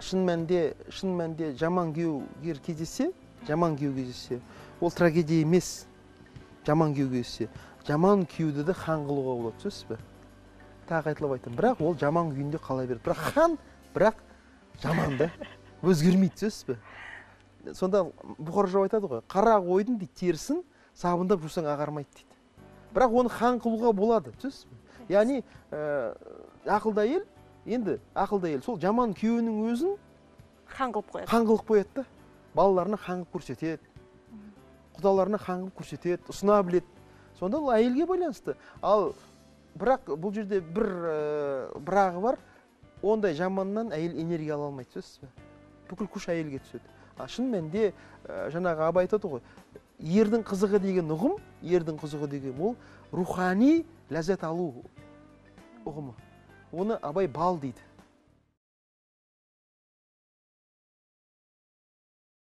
шын мәнде жаман күйеугер кездессе, ол трагедия емес. Жаман күйеу кездессе, жаман күйеуді де хан қылуға болады, сөзсіз бе? Тағы айтылып айтамын, бірақ ол жаман күйінде қала береді. Бірақ хан, бірақ жаман да, өзгермейді, сөзсіз бе? Сонда Бұхар жырау айтады ғой, қара қойдың дейді, терісін сабындап жусаң ағармайды дейді. Бірақ оны хан қылуға болады, сөзсіз бе? Яғни ақылды әйел, енді ақылды әйел сол жаман күйеуінің өзін хан қылып қояды. Хан қылып қояды да, балаларына хан қылып көрсетеді, құдаларына хан қылып көрсетеді, ұсына біледі. Сонда ол әйелге байланысты. Ал бірақ бұл жерде бірағы бар, ондай жаманнан әйел энергия ала алмайды, сөзсіз бе? Бүкіл күш әйелге түседі. Шын мәнде жаңағы Абай айтады ғой, ердің қызығы деген ұғым, ол рухани ләззат алу ұғымы. Оны Абай бал дейді.